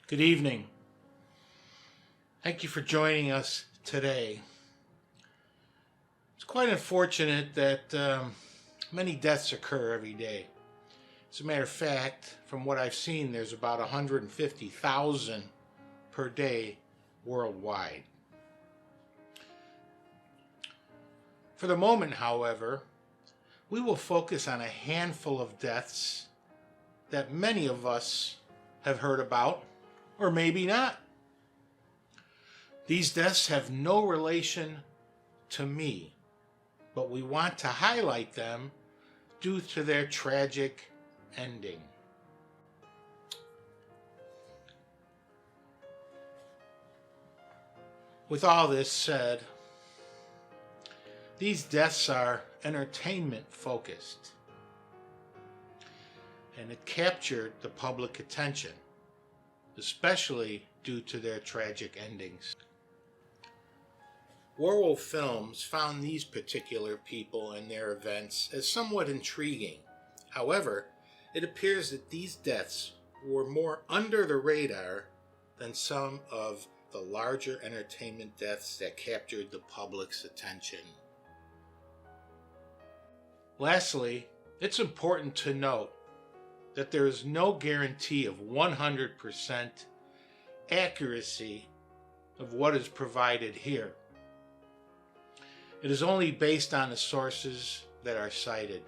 Good evening. Thank you for joining us today. It's quite unfortunate that many deaths occur every day. As a matter of fact, from what I've seen, there's about 150,000 per day worldwide. For the moment, however, we will focus on a handful of deaths that many of us have heard about, or maybe not. These deaths have no relation to me, but we want to highlight them due to their tragic ending. With all this said, these deaths are entertainment focused, and it captured the public attention, especially due to their tragic endings. Werewolf Films found these particular people and their events as somewhat intriguing. However, it appears that these deaths were more under the radar than some of the larger entertainment deaths that captured the public's attention. Lastly, it's important to note that there is no guarantee of 100% accuracy of what is provided here. It is only based on the sources that are cited.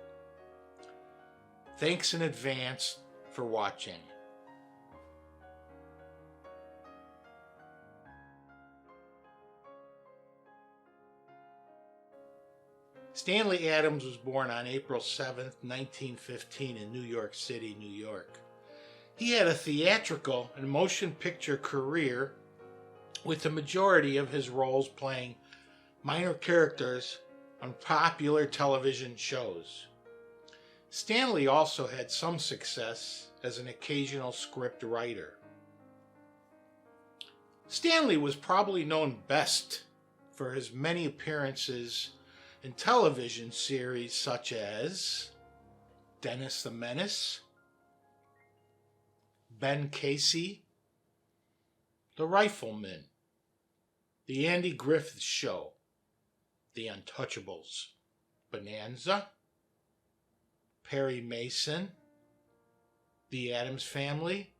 Thanks in advance for watching. Stanley Adams was born on April 7th, 1915 in New York City, New York. He had a theatrical and motion picture career, with the majority of his roles playing minor characters on popular television shows. Stanley also had some success as an occasional script writer. Stanley was probably known best for his many appearances in television series such as Dennis the Menace, Ben Casey, The Rifleman, The Andy Griffith Show, The Untouchables, Bonanza, Perry Mason, The Addams Family,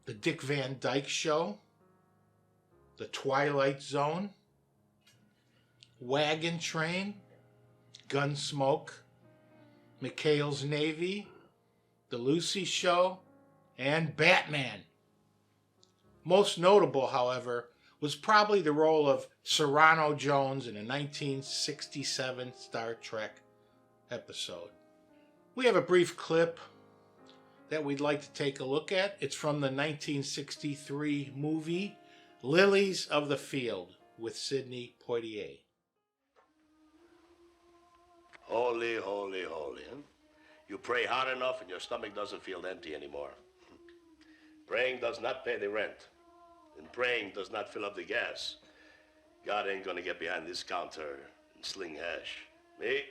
The Dick Van Dyke Show, The Twilight Zone, Wagon Train, Gunsmoke, McHale's Navy, The Lucy Show, and Batman. Most notable, however, was probably the role of Cyrano Jones in a 1967 Star Trek episode. We have a brief clip that we'd like to take a look at. It's from the 1963 movie Lilies of the Field with Sidney Poitier. Holy, holy, holy. Huh? You pray hard enough and your stomach doesn't feel empty anymore. Praying does not pay the rent. And praying does not fill up the gas. God ain't gonna get behind this counter and sling hash. Me,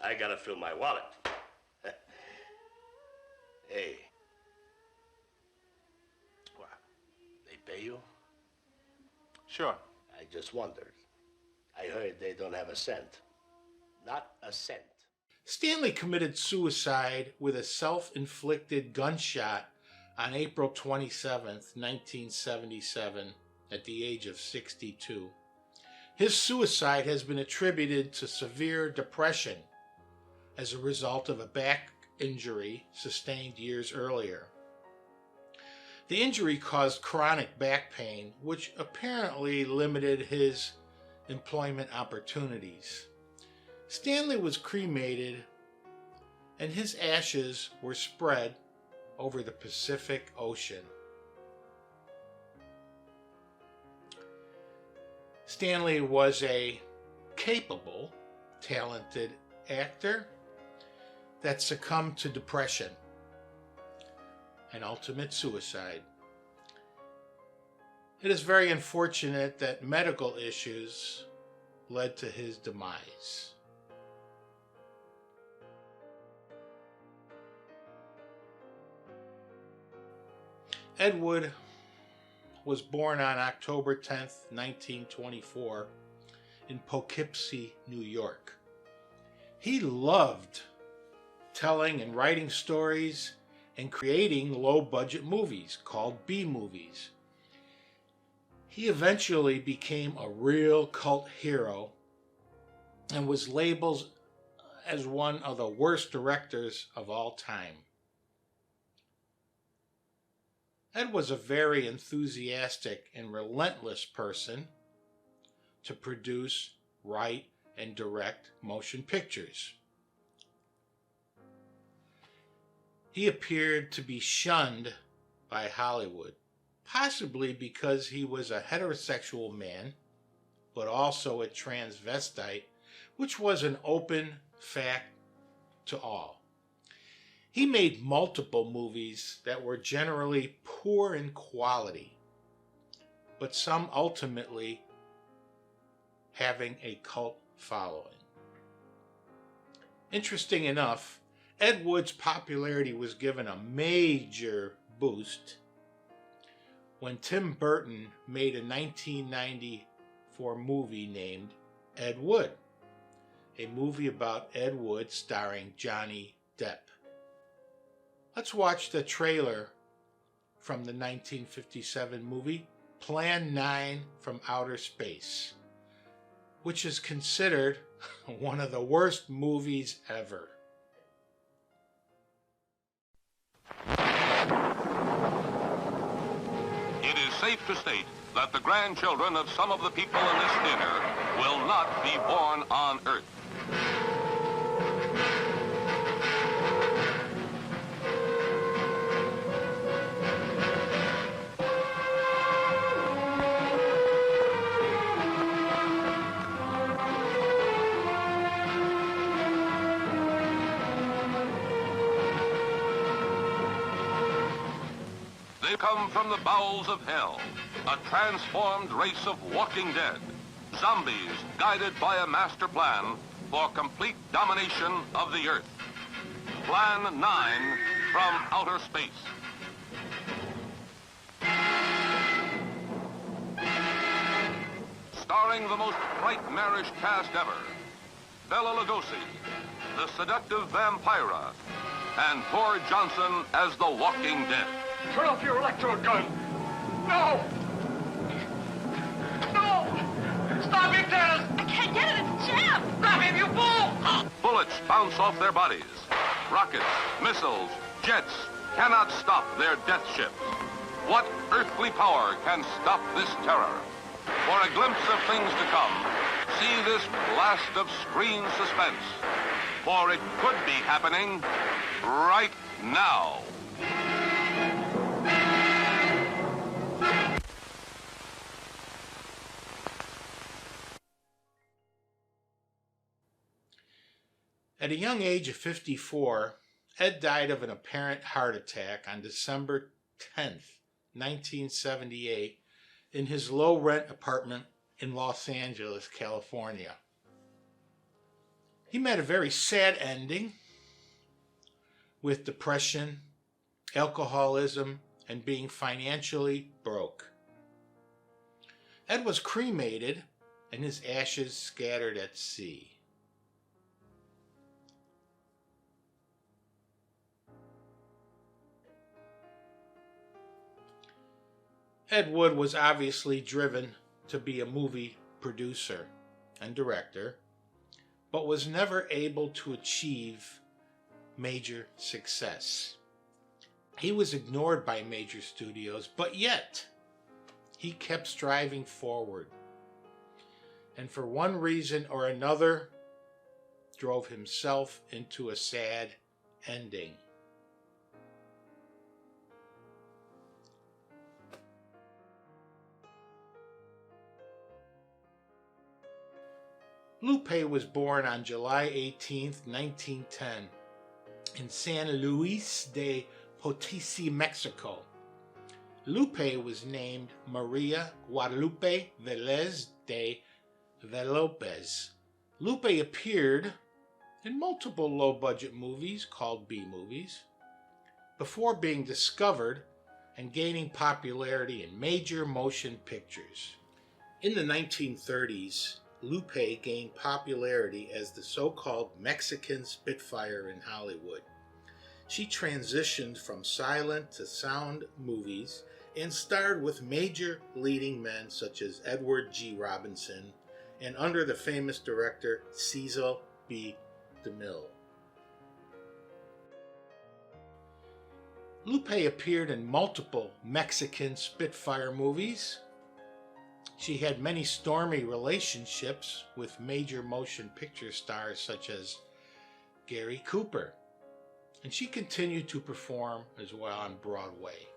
I gotta fill my wallet. Hey. What? They pay you? Sure. I just wondered. I heard they don't have a cent. Not a cent. Stanley committed suicide with a self-inflicted gunshot on April 27, 1977, at the age of 62. His suicide has been attributed to severe depression as a result of a back injury sustained years earlier. The injury caused chronic back pain, which apparently limited his employment opportunities. Stanley was cremated, and his ashes were spread over the Pacific Ocean. Stanley was a capable, talented actor that succumbed to depression and ultimate suicide. It is very unfortunate that medical issues led to his demise. Ed Wood was born on October 10th, 1924, in Poughkeepsie, New York. He loved telling and writing stories and creating low-budget movies called B-movies. He eventually became a real cult hero and was labeled as one of the worst directors of all time. Ed was a very enthusiastic and relentless person to produce, write, and direct motion pictures. He appeared to be shunned by Hollywood, possibly because he was a heterosexual man, but also a transvestite, which was an open fact to all. He made multiple movies that were generally poor in quality, but some ultimately having a cult following. Interesting enough, Ed Wood's popularity was given a major boost when Tim Burton made a 1994 movie named Ed Wood, a movie about Ed Wood starring Johnny Depp. Let's watch the trailer from the 1957 movie Plan 9 from Outer Space, which is considered one of the worst movies ever. It is safe to state that the grandchildren of some of the people in this dinner will not be born on Earth. They come from the bowels of hell, a transformed race of walking dead, zombies guided by a master plan for complete domination of the Earth. Plan 9 from Outer Space. Starring the most nightmarish cast ever, Bela Lugosi, the seductive Vampira, and Thor Johnson as the Walking Dead. Turn off your electrode gun! No! No! Stop it, Dennis! I can't get it, it's jammed! Grab him, you fool! Bullets bounce off their bodies. Rockets, missiles, jets cannot stop their death ships. What earthly power can stop this terror? For a glimpse of things to come, see this blast of screen suspense. For it could be happening right now. At a young age of 54, Ed died of an apparent heart attack on December 10th, 1978, in his low-rent apartment in Los Angeles, California. He met a very sad ending with depression, alcoholism, and being financially broke. Ed was cremated and his ashes scattered at sea. Ed Wood was obviously driven to be a movie producer and director, but was never able to achieve major success. He was ignored by major studios, but yet he kept striving forward. And for one reason or another, drove himself into a sad ending. Lupe was born on July 18, 1910, in San Luis de Potosí, Mexico. Lupe was named Maria Guadalupe Velez de Velopez. Lupe appeared in multiple low-budget movies called B-movies before being discovered and gaining popularity in major motion pictures. In the 1930s, Lupe gained popularity as the so-called Mexican Spitfire in Hollywood. She transitioned from silent to sound movies and starred with major leading men such as Edward G. Robinson and under the famous director Cecil B. DeMille. Lupe appeared in multiple Mexican Spitfire movies. She had many stormy relationships with major motion picture stars such as Gary Cooper, and she continued to perform as well on Broadway.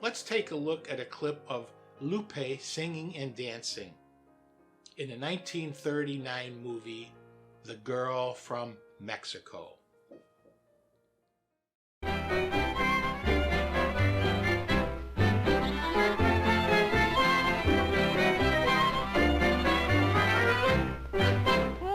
Let's take a look at a clip of Lupe singing and dancing in the 1939 movie The Girl from Mexico.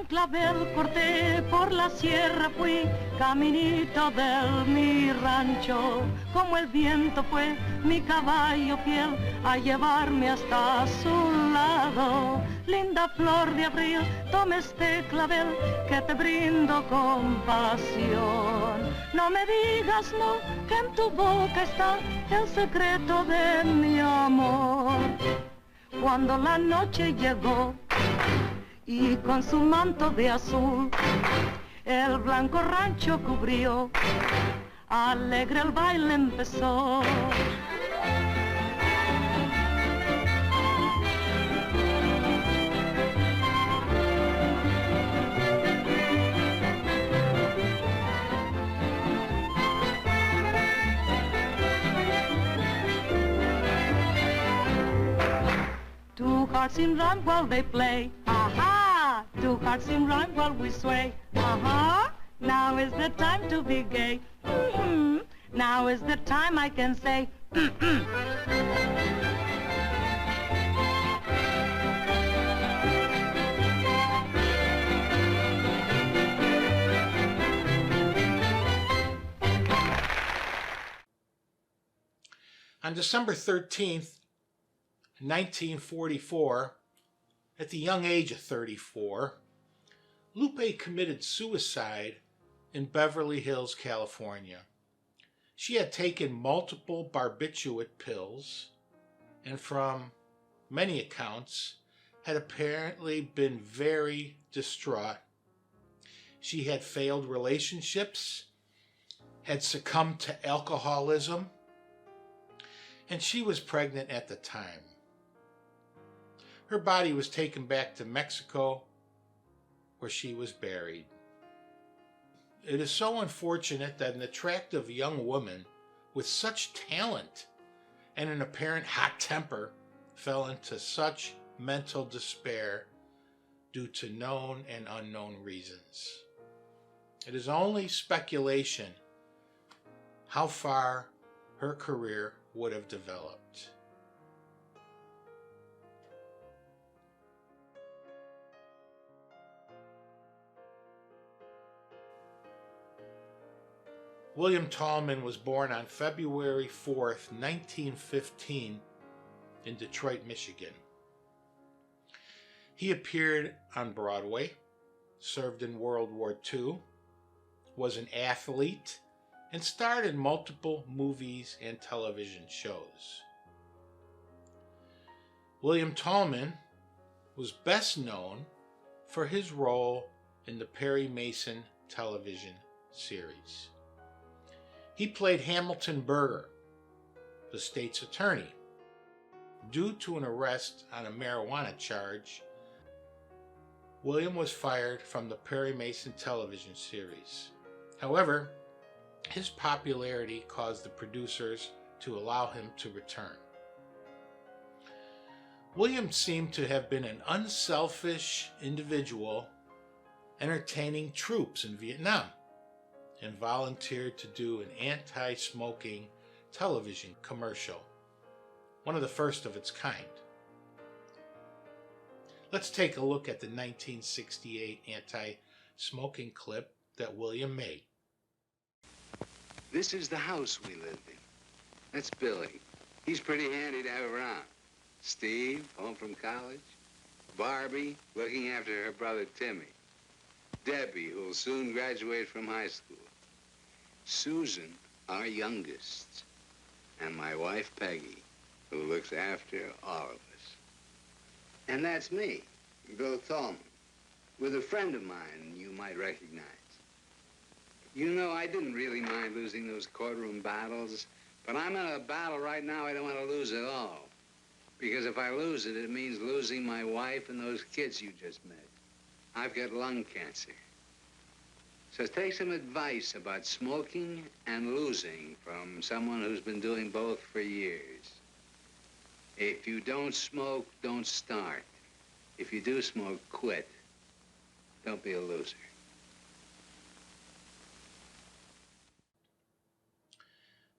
Clavel corté por la sierra, fui caminito de mi rancho, como el viento fue mi caballo fiel a llevarme hasta su lado. Linda flor de abril, toma este clavel que te brindo compasión. No me digas no, que en tu boca está el secreto de mi amor. Cuando la noche llegó y con su manto de azul el blanco rancho cubrió, alegre el baile empezó. Two hearts seem rhyme while they play. Aha! Two hearts seem rhyme while we sway. Aha! Now is the time to be gay. Mm-hmm. Now is the time I can say. Mm-mm. On December 13th, 1944, at the young age of 34, Lupe committed suicide in Beverly Hills, California. She had taken multiple barbiturate pills and, from many accounts, had apparently been very distraught. She had failed relationships, had succumbed to alcoholism, and she was pregnant at the time. Her body was taken back to Mexico, where she was buried. It is so unfortunate that an attractive young woman with such talent and an apparent hot temper fell into such mental despair due to known and unknown reasons. It is only speculation how far her career would have developed. William Talman was born on February 4th, 1915 in Detroit, Michigan. He appeared on Broadway, served in World War II, was an athlete, and starred in multiple movies and television shows. William Talman was best known for his role in the Perry Mason television series. He played Hamilton Berger, the state's attorney. Due to an arrest on a marijuana charge, William was fired from the Perry Mason television series. However, his popularity caused the producers to allow him to return. William seemed to have been an unselfish individual entertaining troops in Vietnam, and volunteered to do an anti-smoking television commercial, one of the first of its kind. Let's take a look at the 1968 anti-smoking clip that William made. This is the house we live in. That's Billy. He's pretty handy to have around. Steve, home from college. Barbie, looking after her brother Timmy. Debbie, who'll soon graduate from high school. Susan, our youngest. And my wife, Peggy, who looks after all of us. And that's me, Bill Talman, with a friend of mine you might recognize. You know, I didn't really mind losing those courtroom battles, but I'm in a battle right now I don't want to lose at all. Because if I lose it, it means losing my wife and those kids you just met. I've got lung cancer. So take some advice about smoking and losing from someone who's been doing both for years. If you don't smoke, don't start. If you do smoke, quit. Don't be a loser.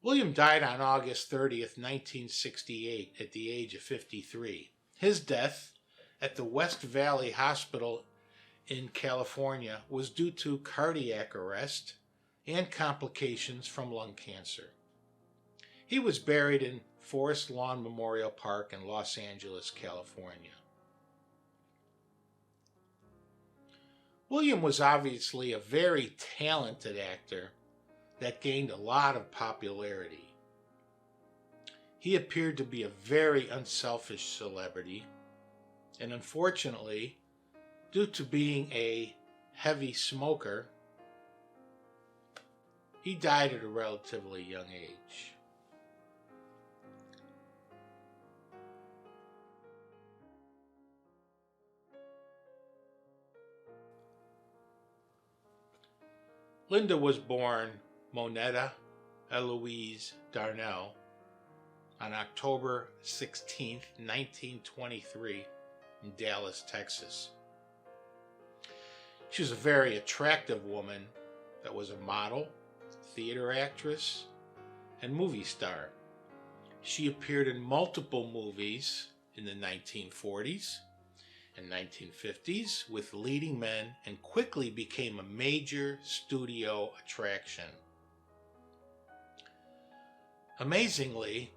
William died on August 30th, 1968, at the age of 53. His death at the West Valley Hospital in California was due to cardiac arrest and complications from lung cancer. He was buried in Forest Lawn Memorial Park in Los Angeles, California. William was obviously a very talented actor that gained a lot of popularity. He appeared to be a very unselfish celebrity, and unfortunately, due to being a heavy smoker, he died at a relatively young age. Linda was born Moneta Eloise Darnell on October 16, 1923 in Dallas, Texas. She was a very attractive woman that was a model, theater actress, and movie star. She appeared in multiple movies in the 1940s and 1950s with leading men and quickly became a major studio attraction. Amazingly,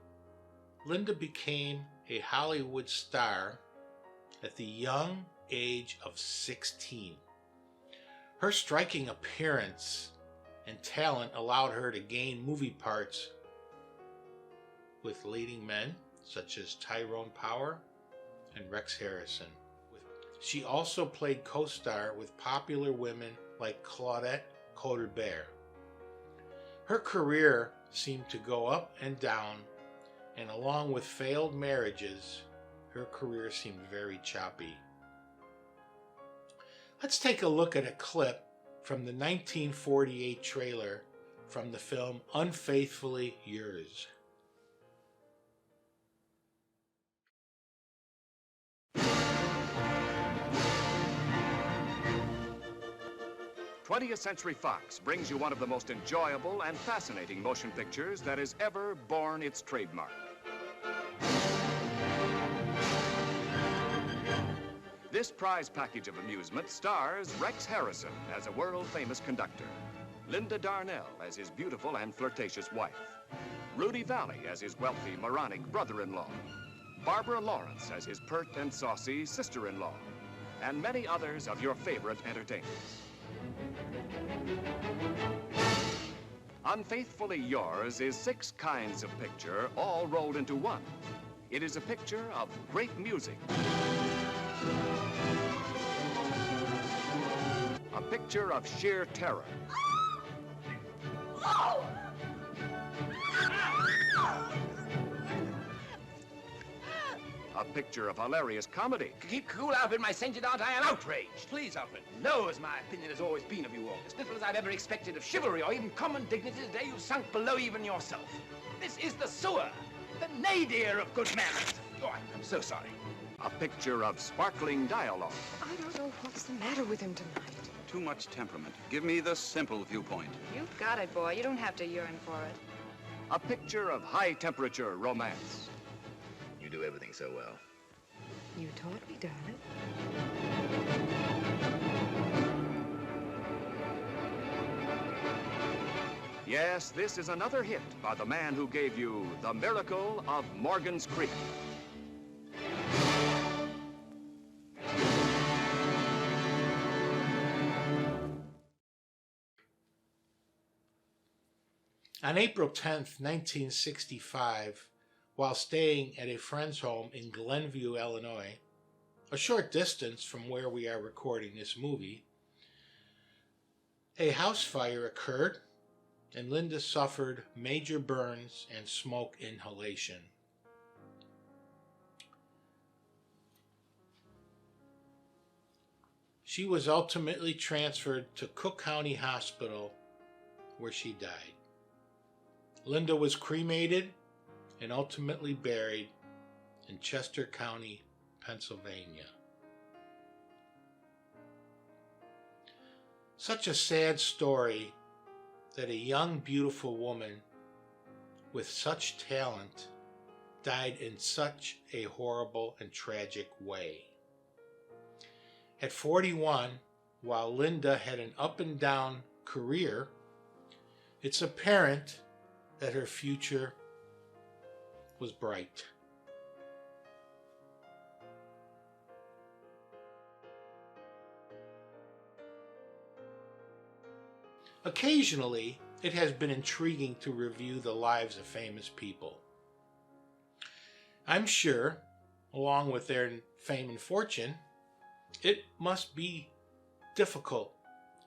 Linda became a Hollywood star at the young age of 16. Her striking appearance and talent allowed her to gain movie parts with leading men such as Tyrone Power and Rex Harrison. She also played co-star with popular women like Claudette Colbert. Her career seemed to go up and down, and along with failed marriages, her career seemed very choppy. Let's take a look at a clip from the 1948 trailer from the film Unfaithfully Yours. 20th Century Fox brings you one of the most enjoyable and fascinating motion pictures that has ever borne its trademark. This prize package of amusement stars Rex Harrison as a world-famous conductor, Linda Darnell as his beautiful and flirtatious wife, Rudy Valley as his wealthy, moronic brother-in-law, Barbara Lawrence as his pert and saucy sister-in-law, and many others of your favorite entertainers. Unfaithfully Yours is 6 kinds of picture all rolled into one. It is a picture of great music, a picture of sheer terror, a picture of hilarious comedy. Keep cool, Alfred. My sentient aunt, I am outraged. Please, Alfred. No, as my opinion has always been of you all. As little as I've ever expected of chivalry or even common dignity, today you've sunk below even yourself. This is the sewer, the nadir of good manners. Oh, I'm so sorry. A picture of sparkling dialogue. I don't know what's the matter with him tonight. Too much temperament. Give me the simple viewpoint. You've got it, boy. You don't have to yearn for it. A picture of high-temperature romance. You do everything so well. You taught me, darling. Yes, this is another hit by the man who gave you The Miracle of Morgan's Creek. On April 10th, 1965, while staying at a friend's home in Glenview, Illinois, a short distance from where we are recording this movie, a house fire occurred and Linda suffered major burns and smoke inhalation. She was ultimately transferred to Cook County Hospital, where she died. Linda was cremated and ultimately buried in Chester County, Pennsylvania. Such a sad story that a young, beautiful woman with such talent died in such a horrible and tragic way. At 41, while Linda had an up and down career, it's apparent that her future was bright. Occasionally, it has been intriguing to review the lives of famous people. I'm sure, along with their fame and fortune, it must be difficult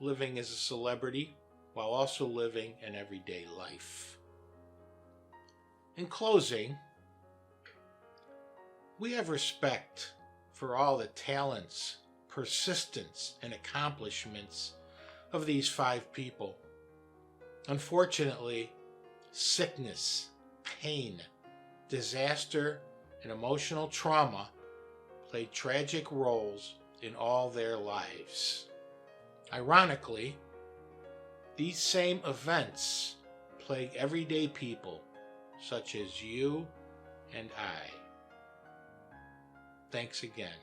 living as a celebrity while also living an everyday life. In closing, we have respect for all the talents, persistence, and accomplishments of these 5 people. Unfortunately, sickness, pain, disaster, and emotional trauma played tragic roles in all their lives. Ironically, these same events plague everyday people such as you and I. Thanks again.